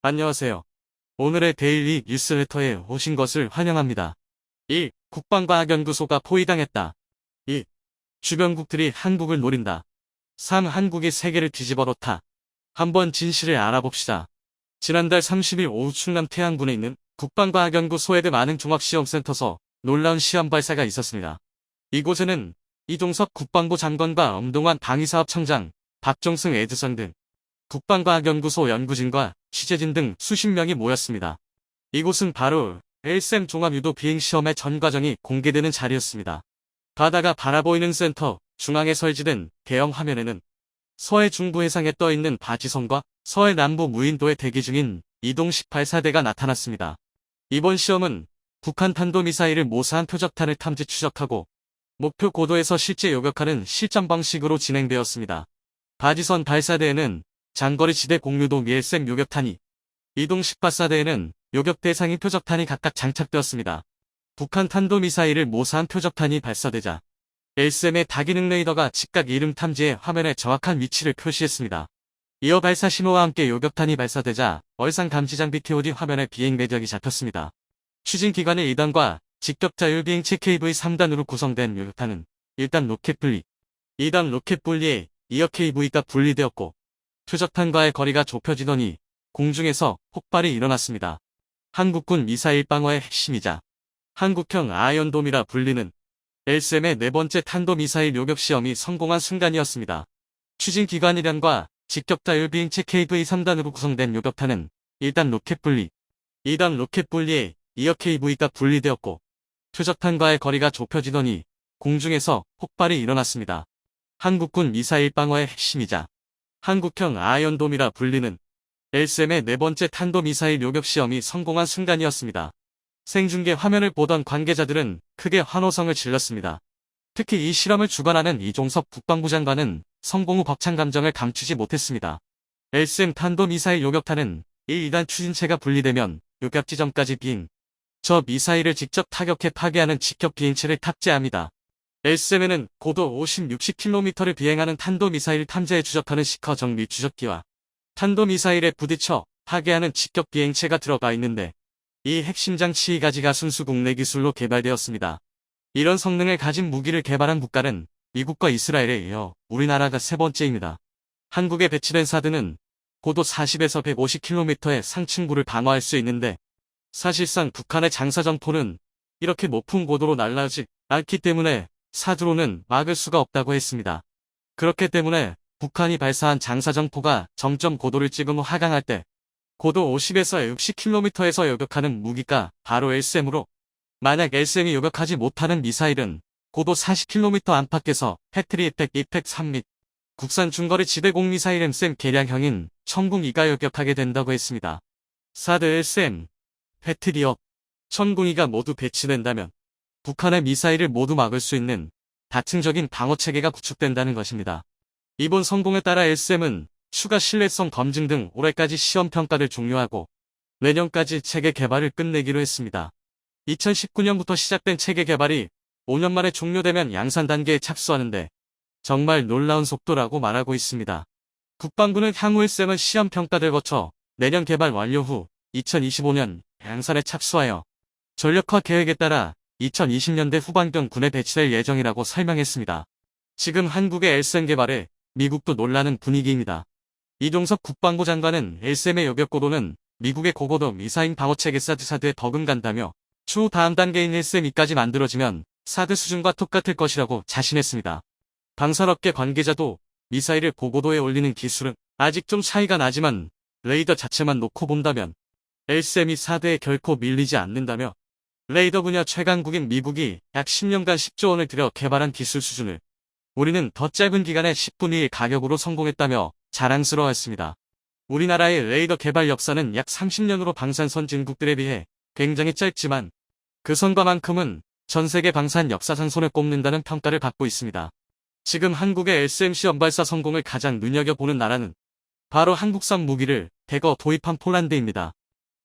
안녕하세요. 오늘의 데일리 뉴스레터에 오신 것을 환영합니다. 1. 국방과학연구소가 포위당했다. 2. 주변국들이 한국을 노린다. 3. 한국이 세계를 뒤집어 놓다. 한번 진실을 알아봅시다. 지난달 30일 오후 충남 태안군에 있는 국방과학연구소 헤드 만능종합시험센터서 놀라운 시험 발사가 있었습니다. 이곳에는 이종섭 국방부 장관과 엄동환 방위사업청장, 박종승 에드선 등 국방과학연구소 연구진과 취재진 등 수십 명이 모였습니다. 이곳은 바로 LSM 종합유도 비행시험의 전 과정이 공개되는 자리였습니다. 바다가 바라보이는 센터 중앙에 설치된 대형 화면에는 서해 중부 해상에 떠있는 바지선과 서해 남부 무인도에 대기 중인 이동식 발사대가 나타났습니다. 이번 시험은 북한 탄도미사일을 모사한 표적탄을 탐지 추적하고 목표 고도에서 실제 요격하는 실전 방식으로 진행되었습니다. 바지선 발사대에는 장거리 지대 공유도 LSM 요격탄이, 이동식 발사대에는 요격 대상인 표적탄이 각각 장착되었습니다. 북한 탄도미사일을 모사한 표적탄이 발사되자 LSM의 다기능 레이더가 즉각 이름 탐지해 화면에 정확한 위치를 표시했습니다. 이어 발사 신호와 함께 요격탄이 발사되자 얼상 감지 장비 TOD 화면에 비행 매력이 잡혔습니다. 추진기관의 2단과 직접 자율비행체 KV-3단으로 구성된 요격탄은 1단 로켓 분리, 2단 로켓 분리에 이어 KV가 분리되었고 표적탄과의 거리가 좁혀지더니 공중에서 폭발이 일어났습니다. 한국군 미사일 방어의 핵심이자 한국형 아이언돔이라 불리는 LSM의 네 번째 탄도미사일 요격 시험이 성공한 순간이었습니다. 추진기관 1단과 직접 자율비행체 KV-3단으로 구성된 요격탄은 1단 로켓 분리, 2단 로켓 분리에 이어 KV가 분리되었고 표적탄과의 거리가 좁혀지더니 공중에서 폭발이 일어났습니다. 한국군 미사일 방어의 핵심이자 한국형 아이언돔이라 불리는 LSM의 네 번째 탄도미사일 요격 시험이 성공한 순간이었습니다. 생중계 화면을 보던 관계자들은 크게 환호성을 질렀습니다. 특히 이 실험을 주관하는 이종섭 국방부 장관은 성공 후 벅찬 감정을 감추지 못했습니다. LSM 탄도미사일 요격탄은 1, 2단 추진체가 분리되면 요격 지점까지 비행, 저 미사일을 직접 타격해 파괴하는 직격 비행체를 탑재합니다. LSM에는 고도 50, 60km를 비행하는 탄도미사일 탐지에 추적하는 시커 정밀 추적기와 탄도미사일에 부딪혀 파괴하는 직격 비행체가 들어가 있는데 이 핵심 장치 2가지가 순수 국내 기술로 개발되었습니다. 이런 성능을 가진 무기를 개발한 국가는 미국과 이스라엘에 이어 우리나라가 세 번째입니다. 한국에 배치된 사드는 고도 40에서 150km의 상층부를 방어할 수 있는데 사실상 북한의 장사정포는 이렇게 높은 고도로 날아오지 않기 때문에 사드로는 막을 수가 없다고 했습니다. 그렇기 때문에 북한이 발사한 장사정포가 정점 고도를 찍은 후 하강할 때 고도 50에서 60km에서 요격하는 무기가 바로 LSM으로 만약 LSM이 요격하지 못하는 미사일은 고도 40km 안팎에서 패트리엇 100, 3 및 국산 중거리 지대공 미사일 MSM 개량형인 천궁2가 요격하게 된다고 했습니다. 사드 LSM, 패트리엇, 천궁2가 모두 배치된다면 북한의 미사일을 모두 막을 수 있는 다층적인 방어체계가 구축된다는 것입니다. 이번 성공에 따라 LSM은 추가 신뢰성 검증 등 올해까지 시험 평가를 종료하고 내년까지 체계 개발을 끝내기로 했습니다. 2019년부터 시작된 체계 개발이 5년 만에 종료되면 양산 단계에 착수하는데 정말 놀라운 속도라고 말하고 있습니다. 국방부는 향후 LSM은 시험 평가를 거쳐 내년 개발 완료 후 2025년 양산에 착수하여 전력화 계획에 따라 2020년대 후반경 군에 배치될 예정이라고 설명했습니다. 지금 한국의 LSM 개발에 미국도 놀라는 분위기입니다. 이종섭 국방부 장관은 LSM의 요격 고도는 미국의 고고도 미사일 방어체계 사드에 버금간다며 추후 다음 단계인 LSM-2까지 만들어지면 사드 수준과 똑같을 것이라고 자신했습니다. 방산업계 관계자도 미사일을 고고도에 올리는 기술은 아직 좀 차이가 나지만 레이더 자체만 놓고 본다면 LSM이 사드에 결코 밀리지 않는다며 레이더 분야 최강국인 미국이 약 10년간 10조 원을 들여 개발한 기술 수준을 우리는 더 짧은 기간에 10분의 1 가격으로 성공했다며 자랑스러워했습니다. 우리나라의 레이더 개발 역사는 약 30년으로 방산 선진국들에 비해 굉장히 짧지만 그 성과만큼은 전 세계 방산 역사상 손에 꼽는다는 평가를 받고 있습니다. 지금 한국의 LSM 시험 발사 성공을 가장 눈여겨보는 나라는 바로 한국산 무기를 대거 도입한 폴란드입니다.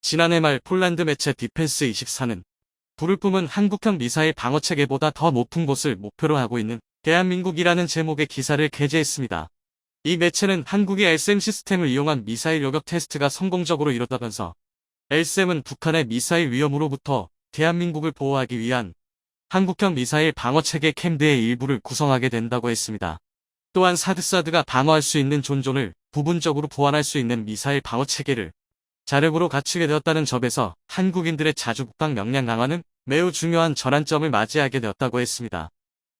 지난해 말 폴란드 매체 디펜스24는 불을 뿜은 한국형 미사일 방어체계보다 더 높은 곳을 목표로 하고 있는 대한민국이라는 제목의 기사를 게재했습니다. 이 매체는 한국이 LSM 시스템을 이용한 미사일 요격 테스트가 성공적으로 이뤘다면서 LSM은 북한의 미사일 위험으로부터 대한민국을 보호하기 위한 한국형 미사일 방어체계 캠드의 일부를 구성하게 된다고 했습니다. 또한 사드사드가 방어할 수 있는 존존을 부분적으로 보완할 수 있는 미사일 방어체계를 자력으로 갖추게 되었다는 점에서 한국인들의 자주국방 역량 강화는 매우 중요한 전환점을 맞이하게 되었다고 했습니다.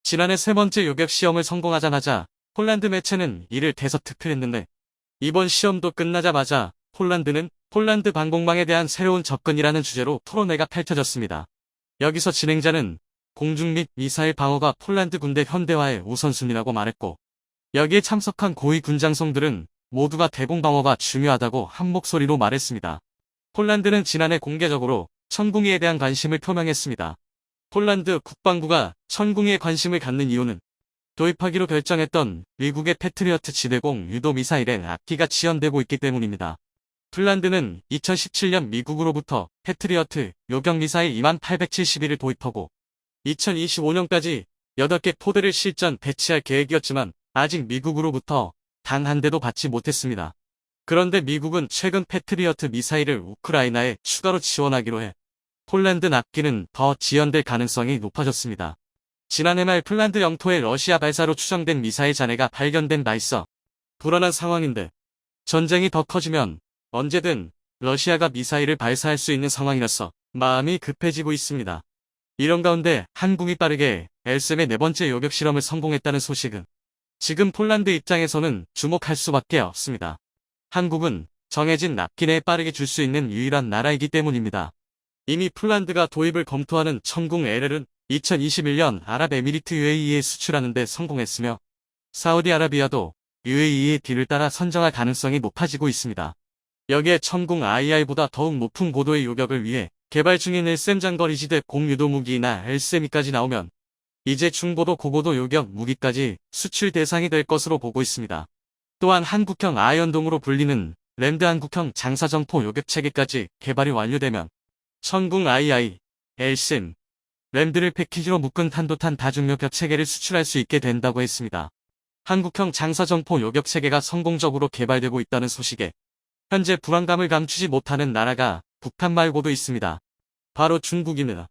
지난해 세 번째 요격 시험을 성공하자마자 폴란드 매체는 이를 대서특필했는데 이번 시험도 끝나자마자 폴란드는 폴란드 방공망에 대한 새로운 접근이라는 주제로 토론회가 펼쳐졌습니다. 여기서 진행자는 공중 및 미사일 방어가 폴란드 군대 현대화의 우선순위라고 말했고 여기에 참석한 고위 군장성들은 모두가 대공방어가 중요하다고 한 목소리로 말했습니다. 폴란드는 지난해 공개적으로 천궁이에 대한 관심을 표명했습니다. 폴란드 국방부가 천궁이에 관심을 갖는 이유는 도입하기로 결정했던 미국의 패트리어트 지대공 유도 미사일에 앞기가 지연되고 있기 때문입니다. 폴란드는 2017년 미국으로부터 패트리어트 요격 미사일 2871을 도입하고 2025년까지 8개 포대를 실전 배치할 계획이었지만 아직 미국으로부터 단 한 대도 받지 못했습니다. 그런데 미국은 최근 패트리어트 미사일을 우크라이나에 추가로 지원하기로 해 폴란드 납기는 더 지연될 가능성이 높아졌습니다. 지난해 말 폴란드 영토에 러시아 발사로 추정된 미사일 잔해가 발견된 바 있어 불안한 상황인데 전쟁이 더 커지면 언제든 러시아가 미사일을 발사할 수 있는 상황이라서 마음이 급해지고 있습니다. 이런 가운데 한국이 빠르게 LSM의 네 번째 요격 실험을 성공했다는 소식은 지금 폴란드 입장에서는 주목할 수밖에 없습니다. 한국은 정해진 납기 내에 빠르게 줄 수 있는 유일한 나라이기 때문입니다. 이미 폴란드가 도입을 검토하는 천궁 LL은 2021년 아랍에미리트 UAE에 수출하는 데 성공했으며 사우디아라비아도 UAE의 뒤를 따라 선정할 가능성이 높아지고 있습니다. 여기에 천궁 II보다 더욱 높은 고도의 요격을 위해 개발 중인 LSM 장거리지대 공유도 무기나 LSM이까지 나오면 이제 중고도 고고도 요격 무기까지 수출 대상이 될 것으로 보고 있습니다. 또한 한국형 아이언돔으로 불리는 램드 한국형 장사정포 요격체계까지 개발이 완료되면 천궁 II, LSM, 램드를 패키지로 묶은 탄도탄 다중요격 체계를 수출할 수 있게 된다고 했습니다. 한국형 장사정포 요격체계가 성공적으로 개발되고 있다는 소식에 현재 불안감을 감추지 못하는 나라가 북한 말고도 있습니다. 바로 중국입니다.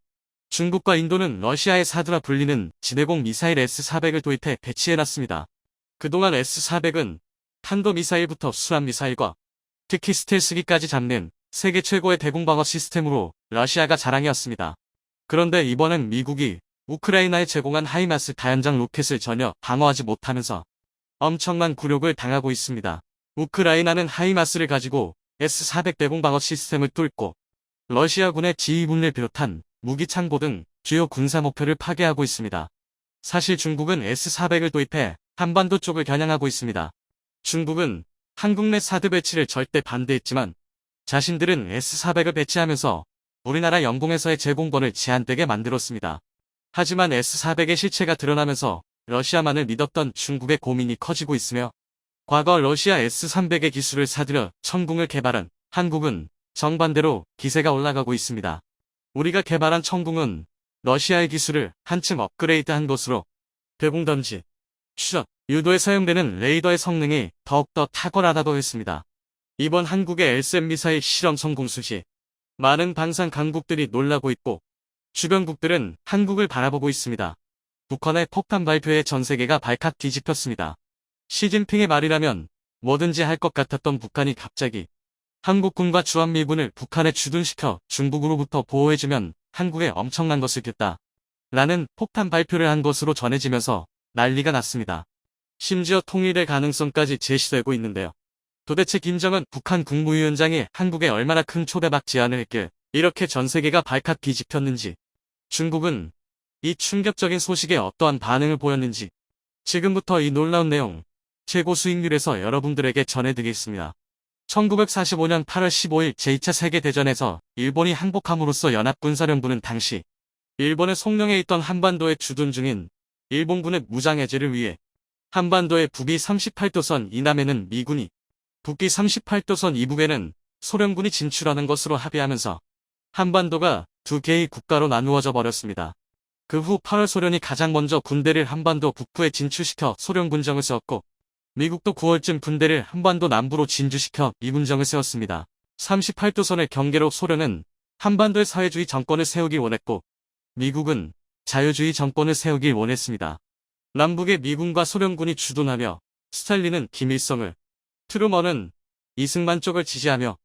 중국과 인도는 러시아의 사드라 불리는 지대공 미사일 S-400을 도입해 배치해놨습니다. 그동안 S-400은 탄도미사일부터 순환미사일과 특히 스텔스기까지 잡는 세계 최고의 대공방어 시스템으로 러시아가 자랑해왔습니다. 그런데 이번엔 미국이 우크라이나에 제공한 하이마스 다연장 로켓을 전혀 방어하지 못하면서 엄청난 굴욕을 당하고 있습니다. 우크라이나는 하이마스를 가지고 S-400 대공방어 시스템을 뚫고 러시아군의 지휘분을 비롯한 무기창고 등 주요 군사 목표를 파괴하고 있습니다. 사실 중국은 S-400을 도입해 한반도 쪽을 겨냥하고 있습니다. 중국은 한국 내 사드 배치를 절대 반대했지만 자신들은 S-400을 배치하면서 우리나라 영공에서의 제공권을 제한되게 만들었습니다. 하지만 S-400의 실체가 드러나면서 러시아만을 믿었던 중국의 고민이 커지고 있으며 과거 러시아 S-300의 기술을 사들여 천궁을 개발한 한국은 정반대로 기세가 올라가고 있습니다. 우리가 개발한 천궁은 러시아의 기술을 한층 업그레이드한 것으로 대공담지, 추적, 유도에 사용되는 레이더의 성능이 더욱더 탁월하다고 했습니다. 이번 한국의 LSM 미사일 실험 성공 수시 많은 방산 강국들이 놀라고 있고 주변국들은 한국을 바라보고 있습니다. 북한의 폭탄 발표에 전 세계가 발칵 뒤집혔습니다. 시진핑의 말이라면 뭐든지 할 것 같았던 북한이 갑자기 한국군과 주한미군을 북한에 주둔시켜 중국으로부터 보호해주면 한국에 엄청난 것을 겼다. 라는 폭탄 발표를 한 것으로 전해지면서 난리가 났습니다. 심지어 통일의 가능성까지 제시되고 있는데요. 도대체 김정은 북한 국무위원장이 한국에 얼마나 큰 초대박 제안을 했길 이렇게 전 세계가 발칵 뒤집혔는지, 중국은 이 충격적인 소식에 어떠한 반응을 보였는지 지금부터 이 놀라운 내용 최고 수익률에서 여러분들에게 전해드리겠습니다. 1945년 8월 15일 제2차 세계대전에서 일본이 항복함으로써 연합군사령부는 당시 일본의 송령에 있던 한반도에 주둔 중인 일본군의 무장해제를 위해 한반도의 북위 38도선 이남에는 미군이, 북위 38도선 이북에는 소련군이 진출하는 것으로 합의하면서 한반도가 두 개의 국가로 나누어져 버렸습니다. 그 후 8월 소련이 가장 먼저 군대를 한반도 북부에 진출시켜 소련 군정을 세웠고 미국도 9월쯤 군대를 한반도 남부로 진주시켜 미군정을 세웠습니다. 38도선의 경계로 소련은 한반도의 사회주의 정권을 세우길 원했고 미국은 자유주의 정권을 세우길 원했습니다. 남북의 미군과 소련군이 주둔하며 스탈린은 김일성을, 트루먼은 이승만 쪽을 지지하며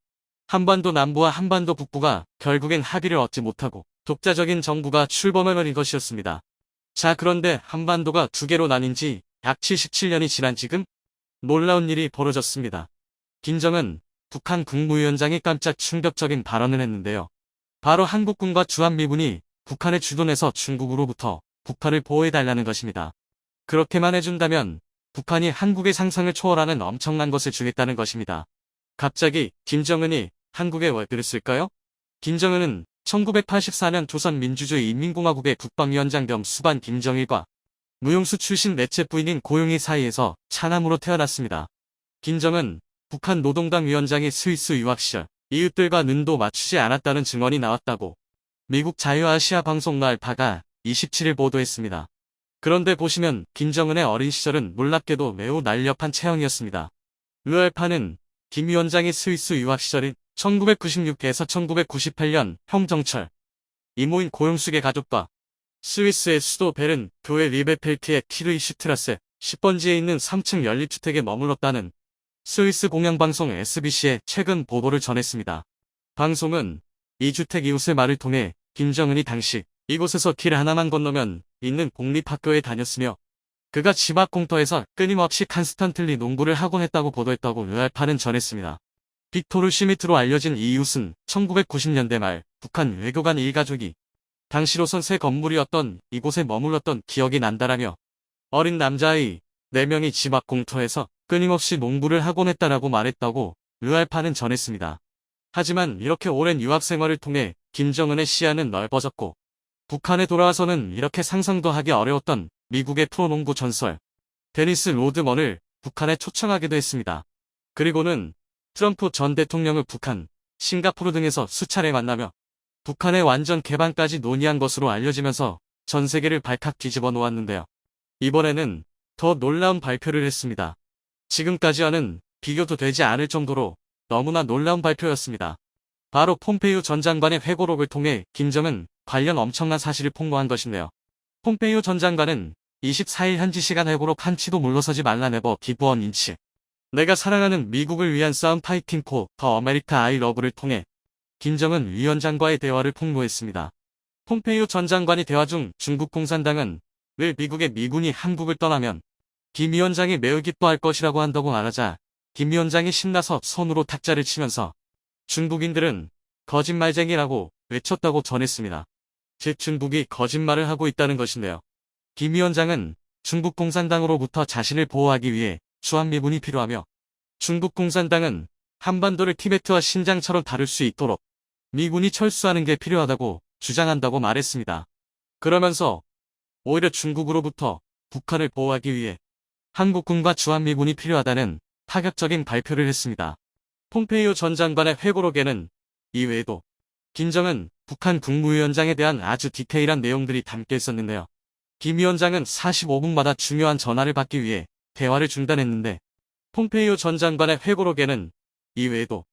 한반도 남부와 한반도 북부가 결국엔 합의를 얻지 못하고 독자적인 정부가 출범을 벌인 것이었습니다. 자, 그런데 한반도가 두 개로 나뉜 지 약 77년이 지난 지금 놀라운 일이 벌어졌습니다. 김정은 북한 국무위원장이 깜짝 충격적인 발언을 했는데요. 바로 한국군과 주한미군이 북한에 주둔해서 중국으로부터 북한을 보호해달라는 것입니다. 그렇게만 해준다면 북한이 한국의 상상을 초월하는 엄청난 것을 주겠다는 것입니다. 갑자기 김정은이 한국에 왜 그랬을까요? 김정은은 1984년 조선민주주의인민공화국의 국방위원장 겸 수반 김정일과 무용수 출신 넷째 부인인 고용희 사이에서 차남으로 태어났습니다. 김정은 북한 노동당 위원장이 스위스 유학 시절 이웃들과 눈도 맞추지 않았다는 증언이 나왔다고 미국 자유아시아 방송 알파가 27일 보도했습니다. 그런데 보시면 김정은의 어린 시절은 놀랍게도 매우 날렵한 체형이었습니다. 알파는 김 위원장이 스위스 유학 시절인 1996에서 1998년 형정철 이모인 고용숙의 가족과 스위스의 수도 베른 교회 리베펠트의 키르이슈트라세 10번지에 있는 3층 연립주택에 머물렀다는 스위스 공영방송 SBC의 최근 보도를 전했습니다. 방송은 이 주택 이웃의 말을 통해 김정은이 당시 이곳에서 길 하나만 건너면 있는 공립학교에 다녔으며 그가 집 앞 공터에서 끊임없이 칸스탄틀리 농구를 하곤 했다고 보도했다고 알파는 전했습니다. 빅토르 시미트로 알려진 이 이웃은 1990년대 말 북한 외교관 일가족이 당시로선 새 건물이었던 이곳에 머물렀던 기억이 난다라며 어린 남자아이 4명이 집 앞 공터에서 끊임없이 농구를 하곤 했다라고 말했다고 알파는 전했습니다. 하지만 이렇게 오랜 유학 생활을 통해 김정은의 시야는 넓어졌고 북한에 돌아와서는 이렇게 상상도 하기 어려웠던 미국의 프로농구 전설 데니스 로드먼을 북한에 초청하기도 했습니다. 그리고는 트럼프 전 대통령을 북한, 싱가포르 등에서 수차례 만나며 북한의 완전 개방까지 논의한 것으로 알려지면서 전 세계를 발칵 뒤집어 놓았는데요. 이번에는 더 놀라운 발표를 했습니다. 지금까지와는 비교도 되지 않을 정도로 너무나 놀라운 발표였습니다. 바로 폼페이오 전 장관의 회고록을 통해 김정은 관련 엄청난 사실을 폭로한 것인데요. 폼페이오 전 장관은 24일 현지 시간 회고록 한치도 물러서지 말라 네버 기브원 인치. 내가 사랑하는 미국을 위한 싸움 파이팅 포 더 아메리카 아이 러브를 통해 김정은 위원장과의 대화를 폭로했습니다. 폼페이오 전 장관이 대화 중 중국 공산당은 왜 미국의 미군이 한국을 떠나면 김 위원장이 매우 기뻐할 것이라고 한다고 말하자 김 위원장이 신나서 손으로 탁자를 치면서 중국인들은 거짓말쟁이라고 외쳤다고 전했습니다. 즉 중국이 거짓말을 하고 있다는 것인데요. 김 위원장은 중국 공산당으로부터 자신을 보호하기 위해 주한미군이 필요하며 중국 공산당은 한반도를 티베트와 신장처럼 다룰 수 있도록 미군이 철수하는 게 필요하다고 주장한다고 말했습니다. 그러면서 오히려 중국으로부터 북한을 보호하기 위해 한국군과 주한미군이 필요하다는 파격적인 발표를 했습니다. 폼페이오 전 장관의 회고록에는 이외에도 김정은 북한 국무위원장에 대한 아주 디테일한 내용들이 담겨 있었는데요. 김 위원장은 45분마다 중요한 전화를 받기 위해 대화를 중단했는데 폼페이오 전 장관의 회고록에는 이외에도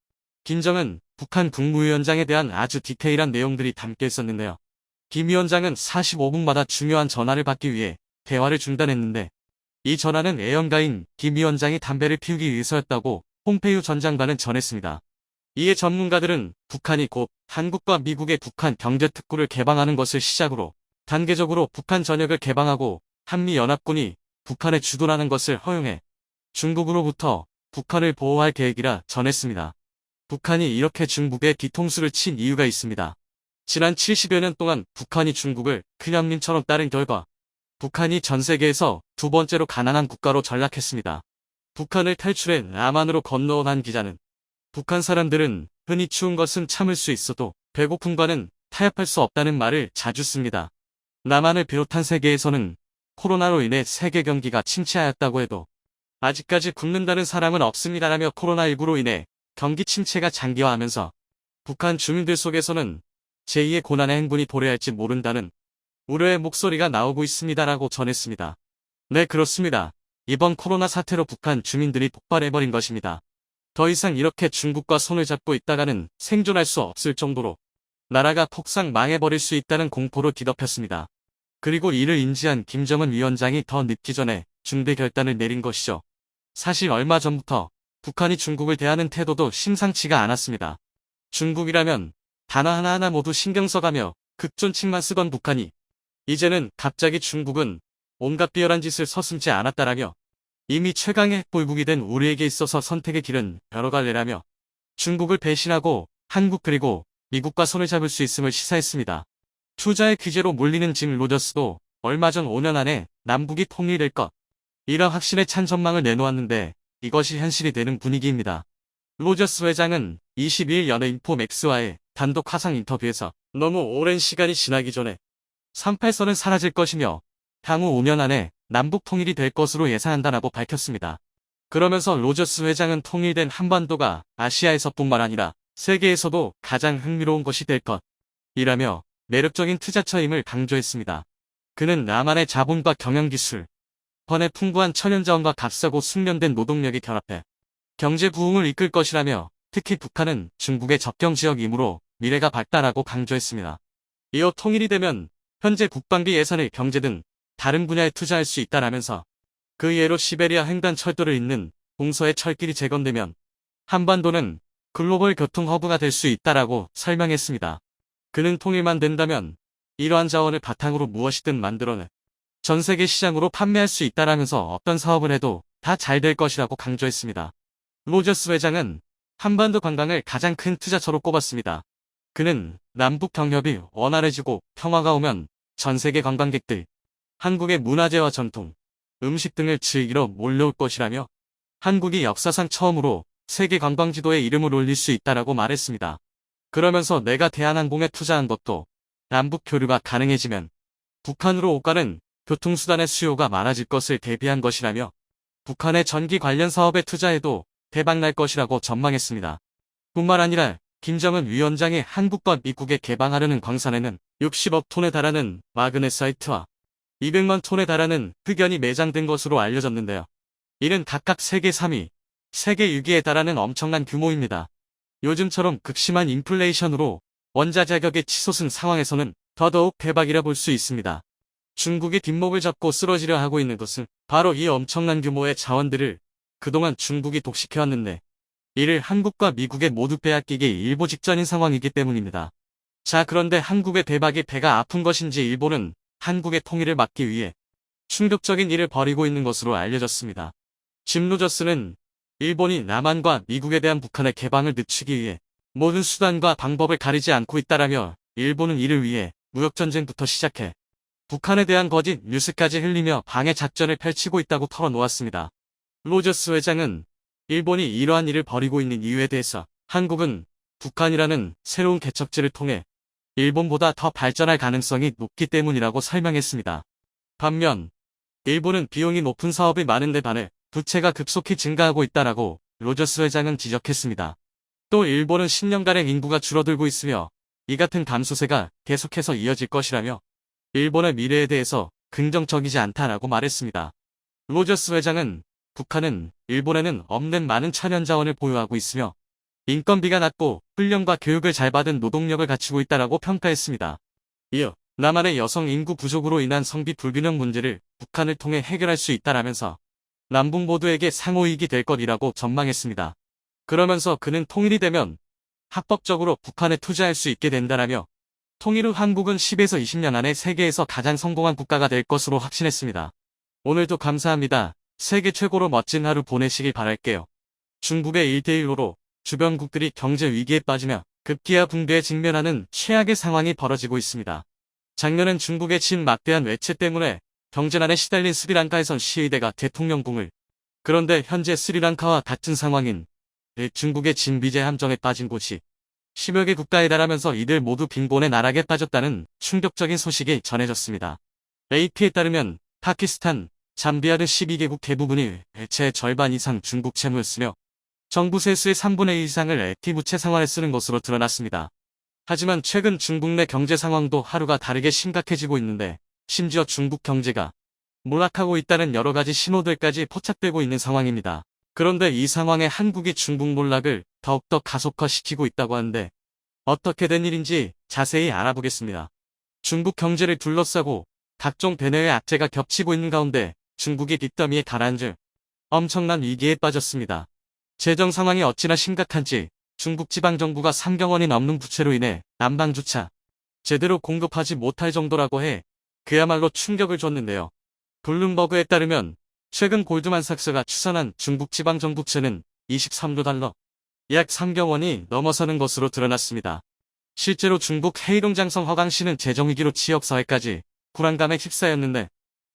김정은 북한 국무위원장에 대한 아주 디테일한 내용들이 담겨 있었는데요. 김 위원장은 45분마다 중요한 전화를 받기 위해 대화를 중단했는데 이 전화는 애연가인 김 위원장이 담배를 피우기 위해서였다고 폼페이오 전 장관은 전했습니다. 이에 전문가들은 북한이 곧 한국과 미국의 북한 경제특구를 개방하는 것을 시작으로 단계적으로 북한 전역을 개방하고 한미연합군이 북한에 주둔하는 것을 허용해 중국으로부터 북한을 보호할 계획이라 전했습니다. 북한이 이렇게 중국에 뒤통수를 친 이유가 있습니다. 지난 70여 년 동안 북한이 중국을 큰형님처럼 따른 결과 북한이 전 세계에서 두 번째로 가난한 국가로 전락했습니다. 북한을 탈출해 남한으로 건너온 한 기자는 북한 사람들은 흔히 추운 것은 참을 수 있어도 배고픔과는 타협할 수 없다는 말을 자주 씁니다. 남한을 비롯한 세계에서는 코로나로 인해 세계 경기가 침체하였다고 해도 아직까지 굶는다는 사람은 없습니다라며 코로나19로 인해 경기 침체가 장기화하면서 북한 주민들 속에서는 제2의 고난의 행군이 도래할지 모른다는 우려의 목소리가 나오고 있습니다라고 전했습니다. 네, 그렇습니다. 이번 코로나 사태로 북한 주민들이 폭발해버린 것입니다. 더 이상 이렇게 중국과 손을 잡고 있다가는 생존할 수 없을 정도로 나라가 폭삭 망해버릴 수 있다는 공포로 뒤덮였습니다. 그리고 이를 인지한 김정은 위원장이 더 늦기 전에 중대 결단을 내린 것이죠. 사실 얼마 전부터 북한이 중국을 대하는 태도도 심상치가 않았습니다. 중국이라면 단어 하나하나 모두 신경 써가며 극존칭만 쓰던 북한이 이제는 갑자기 중국은 온갖 비열한 짓을 서슴지 않았다라며 이미 최강의 핵보유국이 된 우리에게 있어서 선택의 길은 여러 갈래라며 중국을 배신하고 한국 그리고 미국과 손을 잡을 수 있음을 시사했습니다. 투자의 규제로 몰리는 짐 로저스도 얼마 전 5년 안에 남북이 통일될 것 이런 확신에 찬 전망을 내놓았는데 이것이 현실이 되는 분위기입니다. 로저스 회장은 22일 연예인포맥스와의 단독 화상 인터뷰에서 너무 오랜 시간이 지나기 전에 38선은 사라질 것이며 향후 5년 안에 남북 통일이 될 것으로 예상한다라고 밝혔습니다. 그러면서 로저스 회장은 통일된 한반도가 아시아에서뿐만 아니라 세계에서도 가장 흥미로운 것이 될 것이라며 매력적인 투자처임을 강조했습니다. 그는 남한의 자본과 경영기술, 번의 풍부한 천연자원과 값싸고 숙련된 노동력이 결합해 경제 부흥을 이끌 것이라며 특히 북한은 중국의 접경지역이므로 미래가 밝다라고 강조했습니다. 이어 통일이 되면 현재 국방비 예산을 경제 등 다른 분야에 투자할 수 있다라면서 그 예로 시베리아 횡단 철도를 잇는 동서의 철길이 재건되면 한반도는 글로벌 교통 허브가 될 수 있다라고 설명했습니다. 그는 통일만 된다면 이러한 자원을 바탕으로 무엇이든 만들어내 전 세계 시장으로 판매할 수 있다라면서 어떤 사업을 해도 다 잘 될 것이라고 강조했습니다. 로저스 회장은 한반도 관광을 가장 큰 투자처로 꼽았습니다. 그는 남북 경협이 원활해지고 평화가 오면 전 세계 관광객들, 한국의 문화재와 전통, 음식 등을 즐기러 몰려올 것이라며 한국이 역사상 처음으로 세계 관광지도에 이름을 올릴 수 있다라고 말했습니다. 그러면서 내가 대한항공에 투자한 것도 남북 교류가 가능해지면 북한으로 오가는 교통수단의 수요가 많아질 것을 대비한 것이라며 북한의 전기 관련 사업에 투자해도 대박날 것이라고 전망했습니다. 뿐만 아니라 김정은 위원장이 한국과 미국에 개방하려는 광산에는 60억 톤에 달하는 마그네사이트와 200만 톤에 달하는 흑연이 매장된 것으로 알려졌는데요. 이는 각각 세계 3위, 세계 6위에 달하는 엄청난 규모입니다. 요즘처럼 극심한 인플레이션으로 원자재 가격의 치솟은 상황에서는 더더욱 대박이라 볼 수 있습니다. 중국이 뒷목을 잡고 쓰러지려 하고 있는 것은 바로 이 엄청난 규모의 자원들을 그동안 중국이 독식해왔는데 이를 한국과 미국에 모두 빼앗기기 일보 직전인 상황이기 때문입니다. 자, 그런데 한국의 대박이 배가 아픈 것인지 일본은 한국의 통일을 막기 위해 충격적인 일을 벌이고 있는 것으로 알려졌습니다. 짐 로저스는 일본이 남한과 미국에 대한 북한의 개방을 늦추기 위해 모든 수단과 방법을 가리지 않고 있다라며 일본은 이를 위해 무역전쟁부터 시작해 북한에 대한 거짓 뉴스까지 흘리며 방해 작전을 펼치고 있다고 털어놓았습니다. 로저스 회장은 일본이 이러한 일을 벌이고 있는 이유에 대해서 한국은 북한이라는 새로운 개척지를 통해 일본보다 더 발전할 가능성이 높기 때문이라고 설명했습니다. 반면 일본은 비용이 높은 사업이 많은데 반해 부채가 급속히 증가하고 있다라고 로저스 회장은 지적했습니다. 또 일본은 10년간의 인구가 줄어들고 있으며 이 같은 감소세가 계속해서 이어질 것이라며 일본의 미래에 대해서 긍정적이지 않다라고 말했습니다. 로저스 회장은 북한은 일본에는 없는 많은 천연자원을 보유하고 있으며 인건비가 낮고 훈련과 교육을 잘 받은 노동력을 갖추고 있다라고 평가했습니다. 이어 남한의 여성 인구 부족으로 인한 성비 불균형 문제를 북한을 통해 해결할 수 있다라면서 남북 모두에게 상호이익이 될 것이라고 전망했습니다. 그러면서 그는 통일이 되면 합법적으로 북한에 투자할 수 있게 된다라며 통일 후 한국은 10에서 20년 안에 세계에서 가장 성공한 국가가 될 것으로 확신했습니다. 오늘도 감사합니다. 세계 최고로 멋진 하루 보내시길 바랄게요. 중국의 1대1로 주변국들이 경제 위기에 빠지며 급기야 붕괴에 직면하는 최악의 상황이 벌어지고 있습니다. 작년엔 중국의 막대한 외채 때문에 경제난에 시달린 스리랑카에선 시위대가 대통령궁을, 그런데 현재 스리랑카와 같은 상황인 중국의 비제 함정에 빠진 곳이 10여 개 국가에 달하면서 이들 모두 빈곤의 나락에 빠졌다는 충격적인 소식이 전해졌습니다. AP에 따르면 파키스탄, 잠비아 등 12개국 대부분이 외채의 절반 이상 중국 채무를 쓰며 정부 세수의 3분의 1 이상을 액티브채 생활에 쓰는 것으로 드러났습니다. 하지만 최근 중국 내 경제 상황도 하루가 다르게 심각해지고 있는데 심지어 중국 경제가 몰락하고 있다는 여러 가지 신호들까지 포착되고 있는 상황입니다. 그런데 이 상황에 한국이 중국 몰락을 더욱더 가속화시키고 있다고 하는데 어떻게 된 일인지 자세히 알아보겠습니다. 중국 경제를 둘러싸고 각종 대내외 악재가 겹치고 있는 가운데 중국이 뒷더미에 가라앉을 엄청난 위기에 빠졌습니다. 재정 상황이 어찌나 심각한지 중국 지방정부가 3경 원이 넘는 부채로 인해 난방주차 제대로 공급하지 못할 정도라고 해 그야말로 충격을 줬는데요. 블룸버그에 따르면 최근 골드만삭스가 추산한 중국 지방정부채는 23조 달러, 약 3경 원이 넘어서는 것으로 드러났습니다. 실제로 중국 헤이룽장성 허강시는 재정위기로 지역사회까지 불안감에 휩싸였는데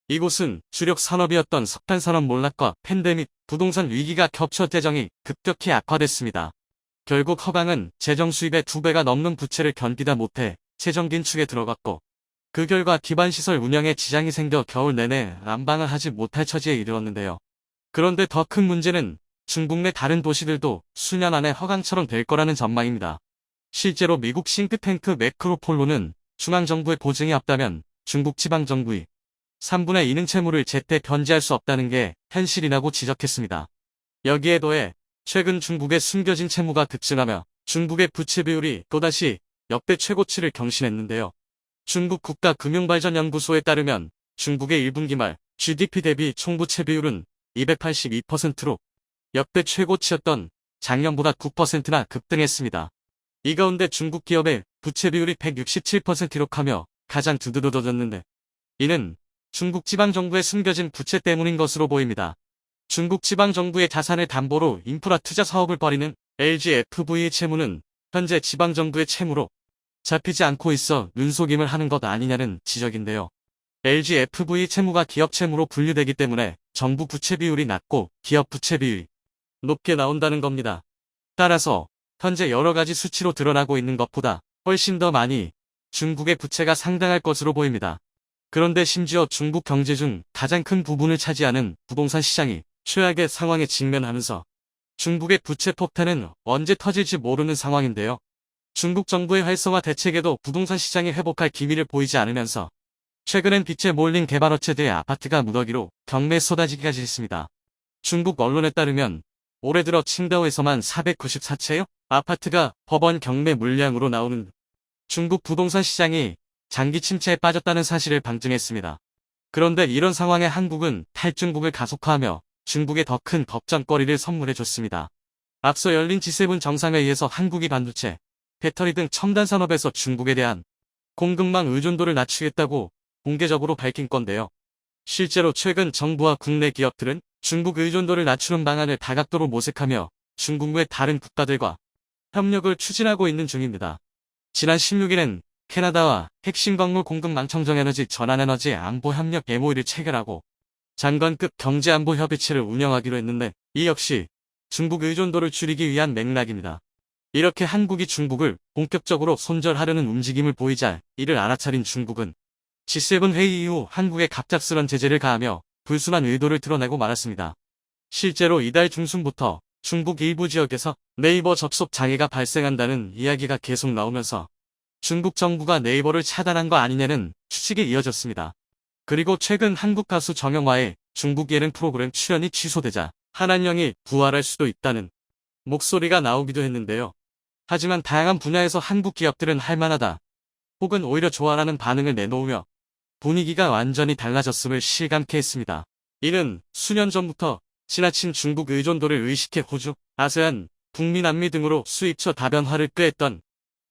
이곳은 주력 산업이었던 석탄산업 몰락과 팬데믹, 부동산 위기가 겹쳐 재정이 급격히 악화됐습니다. 결국 허강은 재정 수입의 2배가 넘는 부채를 견디다 못해 재정 긴축에 들어갔고 그 결과 기반시설 운영에 지장이 생겨 겨울 내내 난방을 하지 못할 처지에 이르렀는데요. 그런데 더 큰 문제는 중국 내 다른 도시들도 수년 안에 허강처럼 될 거라는 전망입니다. 실제로 미국 싱크탱크 매크로폴로는 중앙정부의 보증이 없다면 중국 지방정부의 3분의 2는 채무를 제때 변제할 수 없다는 게 현실이라고 지적했습니다. 여기에 더해 최근 중국의 숨겨진 채무가 급증하며 중국의 부채 비율이 또다시 역대 최고치를 경신했는데요. 중국 국가금융발전연구소에 따르면 중국의 1분기 말 GDP 대비 총부채 비율은 282%로 역대 최고치였던 작년보다 9%나 급등했습니다. 이 가운데 중국 기업의 부채 비율이 167% 기록하며 가장 두드러졌는데 이는 중국 지방정부의 숨겨진 부채 때문인 것으로 보입니다. 중국 지방정부의 자산을 담보로 인프라 투자 사업을 벌이는 LGFV의 채무는 현재 지방정부의 채무로 잡히지 않고 있어 눈속임을 하는 것 아니냐는 지적인데요. LGFV 채무가 기업 채무로 분류되기 때문에 정부 부채 비율이 낮고 기업 부채 비율이 높게 나온다는 겁니다. 따라서 현재 여러 가지 수치로 드러나고 있는 것보다 훨씬 더 많이 중국의 부채가 상당할 것으로 보입니다. 그런데 심지어 중국 경제 중 가장 큰 부분을 차지하는 부동산 시장이 최악의 상황에 직면하면서 중국의 부채 폭탄은 언제 터질지 모르는 상황인데요. 중국 정부의 활성화 대책에도 부동산 시장이 회복할 기미를 보이지 않으면서 최근엔 빚에 몰린 개발업체들의 아파트가 무더기로 경매에 쏟아지기까지 했습니다. 중국 언론에 따르면 올해 들어 칭다오에서만 494채의 아파트가 법원 경매 물량으로 나오는 중국 부동산 시장이 장기 침체에 빠졌다는 사실을 방증했습니다. 그런데 이런 상황에 한국은 탈중국을 가속화하며 중국에 더 큰 걱정거리를 선물해줬습니다. 앞서 열린 G7 정상회의에서 한국이 반도체, 배터리 등 첨단 산업에서 중국에 대한 공급망 의존도를 낮추겠다고 공개적으로 밝힌 건데요. 실제로 최근 정부와 국내 기업들은 중국 의존도를 낮추는 방안을 다각도로 모색하며 중국 외 다른 국가들과 협력을 추진하고 있는 중입니다. 지난 16일엔 캐나다와 핵심 광물 공급망 청정에너지 전환에너지 안보 협력 MOU를 체결하고 장관급 경제안보 협의체를 운영하기로 했는데 이 역시 중국 의존도를 줄이기 위한 맥락입니다. 이렇게 한국이 중국을 본격적으로 손절하려는 움직임을 보이자 이를 알아차린 중국은 G7 회의 이후 한국에 갑작스런 제재를 가하며 불순한 의도를 드러내고 말았습니다. 실제로 이달 중순부터 중국 일부 지역에서 네이버 접속 장애가 발생한다는 이야기가 계속 나오면서 중국 정부가 네이버를 차단한 거 아니냐는 추측이 이어졌습니다. 그리고 최근 한국 가수 정영화의 중국 예능 프로그램 출연이 취소되자 한한령이 부활할 수도 있다는 목소리가 나오기도 했는데요. 하지만 다양한 분야에서 한국 기업들은 할만하다 혹은 오히려 좋아라는 반응을 내놓으며 분위기가 완전히 달라졌음을 실감케 했습니다. 이는 수년 전부터 지나친 중국 의존도를 의식해 호주, 아세안, 북미, 남미 등으로 수입처 다변화를 꾀했던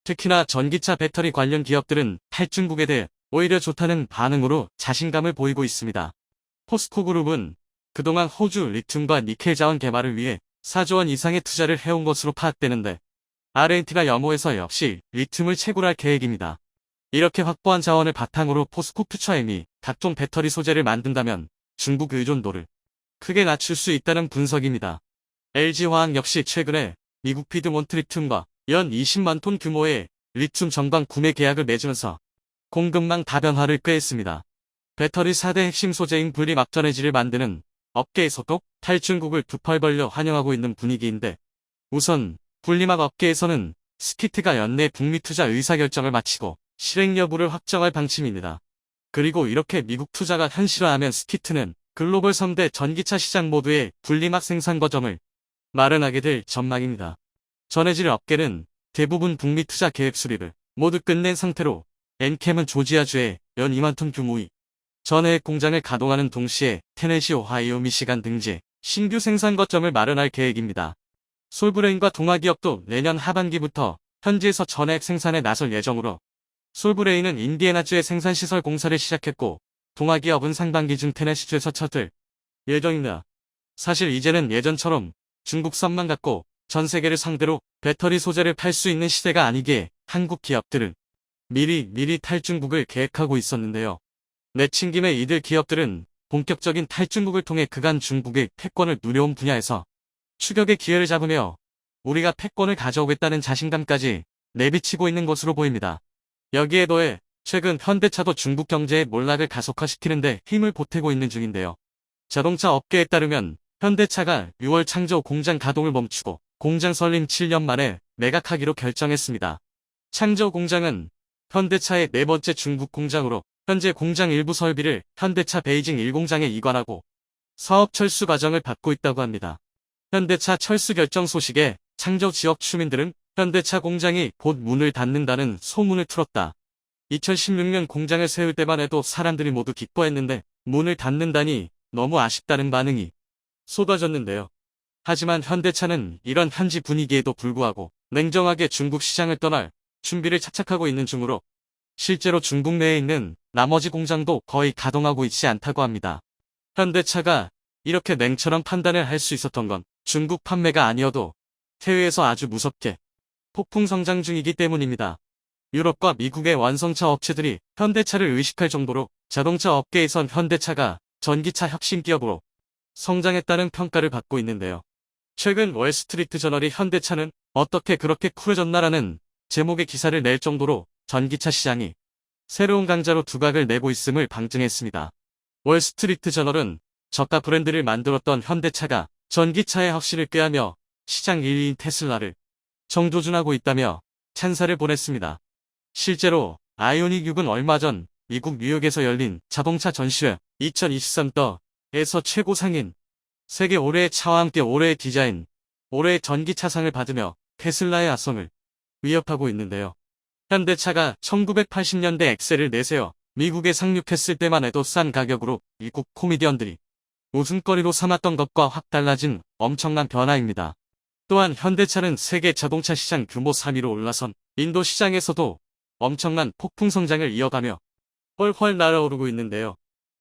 특히나 전기차 배터리 관련 기업들은 탈중국에 대해 오히려 좋다는 반응으로 자신감을 보이고 있습니다. 포스코그룹은 그동안 호주 리튬과 니켈 자원 개발을 위해 4조 원 이상의 투자를 해온 것으로 파악되는데 아르헨티나 염호에서 역시 리튬을 채굴할 계획입니다. 이렇게 확보한 자원을 바탕으로 포스코 퓨처엠이 각종 배터리 소재를 만든다면 중국 의존도를 크게 낮출 수 있다는 분석입니다. LG화학 역시 최근에 미국 피드몬트 리튬과 연 20만 톤 규모의 리튬 정광 구매 계약을 맺으면서 공급망 다변화를 꾀했습니다. 배터리 4대 핵심 소재인 분리막전해지를 만드는 업계에서도 탈중국을 두 팔 벌려 환영하고 있는 분위기인데 우선 분리막 업계에서는 스키트가 연내 북미 투자 의사결정을 마치고 실행 여부를 확정할 방침입니다. 그리고 이렇게 미국 투자가 현실화하면 스티트는 글로벌 3대 전기차 시장 모두의 분리막 생산 거점을 마련하게 될 전망입니다. 전해질 업계는 대부분 북미 투자 계획 수립을 모두 끝낸 상태로 엔캠은 조지아주에 연 2만 톤 규모의 전해액 공장을 가동하는 동시에 테네시, 오하이오, 미시간 등지에 신규 생산 거점을 마련할 계획입니다. 솔브레인과 동아기업도 내년 하반기부터 현지에서 전해액 생산에 나설 예정으로 솔브레인은 인디애나주에 생산시설 공사를 시작했고 동아기업은 상반기 중 테네시주에서 첫을 예정입니다. 사실 이제는 예전처럼 중국산만 갖고 전 세계를 상대로 배터리 소재를 팔 수 있는 시대가 아니기에 한국 기업들은 미리 탈중국을 계획하고 있었는데요. 내친 김에 이들 기업들은 본격적인 탈중국을 통해 그간 중국의 패권을 누려온 분야에서 추격의 기회를 잡으며 우리가 패권을 가져오겠다는 자신감까지 내비치고 있는 것으로 보입니다. 여기에 더해 최근 현대차도 중국 경제의 몰락을 가속화시키는데 힘을 보태고 있는 중인데요. 자동차 업계에 따르면 현대차가 6월 창저 공장 가동을 멈추고 공장 설립 7년 만에 매각하기로 결정했습니다. 창저 공장은 현대차의 네 번째 중국 공장으로 현재 공장 일부 설비를 현대차 베이징 1공장에 이관하고 사업 철수 과정을 밟고 있다고 합니다. 현대차 철수 결정 소식에 창저 지역 주민들은 현대차 공장이 곧 문을 닫는다는 소문을 틀었다. 2016년 공장을 세울 때만 해도 사람들이 모두 기뻐했는데 문을 닫는다니 너무 아쉽다는 반응이 쏟아졌는데요. 하지만 현대차는 이런 현지 분위기에도 불구하고 냉정하게 중국 시장을 떠날 준비를 착착하고 있는 중으로 실제로 중국 내에 있는 나머지 공장도 거의 가동하고 있지 않다고 합니다. 현대차가 이렇게 냉철한 판단을 할 수 있었던 건 중국 판매가 아니어도 해외에서 아주 무섭게 폭풍 성장 중이기 때문입니다. 유럽과 미국의 완성차 업체들이 현대차를 의식할 정도로 자동차 업계에선 현대차가 전기차 혁신 기업으로 성장했다는 평가를 받고 있는데요. 최근 월스트리트 저널이 현대차는 어떻게 그렇게 쿨해졌나라는 제목의 기사를 낼 정도로 전기차 시장이 새로운 강자로 두각을 내고 있음을 방증했습니다. 월스트리트 저널은 저가 브랜드를 만들었던 현대차가 전기차의 혁신을 꾀하며 시장 1위인 테슬라를 정조준하고 있다며 찬사를 보냈습니다. 실제로 아이오닉 6은 얼마 전 미국 뉴욕에서 열린 자동차 전시회 2023에서 최고 상인 세계 올해의 차와 함께 올해의 디자인, 올해의 전기차상을 받으며 테슬라의 앞선을 위협하고 있는데요. 현대차가 1980년대 엑셀을 내세워 미국에 상륙했을 때만 해도 싼 가격으로 미국 코미디언들이 웃음거리로 삼았던 것과 확 달라진 엄청난 변화입니다. 또한 현대차는 세계 자동차 시장 규모 3위로 올라선 인도 시장에서도 엄청난 폭풍 성장을 이어가며 훨훨 날아오르고 있는데요.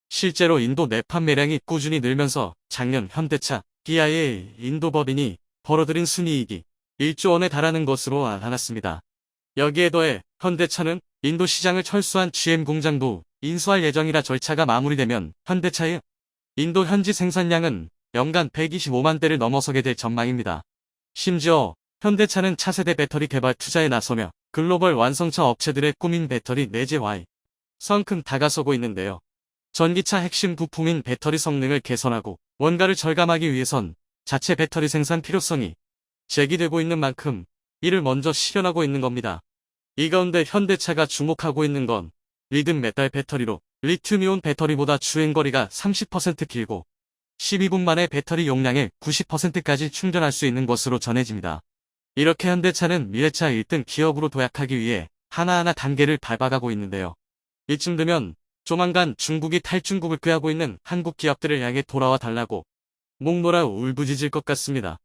실제로 인도 내 판매량이 꾸준히 늘면서 작년 현대차, 기아의 인도 법인이 벌어들인 순이익이 1조 원에 달하는 것으로 나타났습니다. 여기에 더해 현대차는 인도 시장을 철수한 GM 공장도 인수할 예정이라 절차가 마무리되면 현대차의 인도 현지 생산량은 연간 125만 대를 넘어서게 될 전망입니다. 심지어 현대차는 차세대 배터리 개발 투자에 나서며 글로벌 완성차 업체들의 꿈인 배터리 내재 Y 성큼 다가서고 있는데요. 전기차 핵심 부품인 배터리 성능을 개선하고 원가를 절감하기 위해선 자체 배터리 생산 필요성이 제기되고 있는 만큼 이를 먼저 실현하고 있는 겁니다. 이 가운데 현대차가 주목하고 있는 건 리튬 메탈 배터리로 리튬이온 배터리보다 주행거리가 30% 길고 12분 만에 배터리 용량의 90%까지 충전할 수 있는 것으로 전해집니다. 이렇게 현대차는 미래차 1등 기업으로 도약하기 위해 하나하나 단계를 밟아가고 있는데요. 이쯤 되면 조만간 중국이 탈중국을 꾀하고 있는 한국 기업들을 향해 돌아와 달라고 목 놓아 울부짖을 것 같습니다.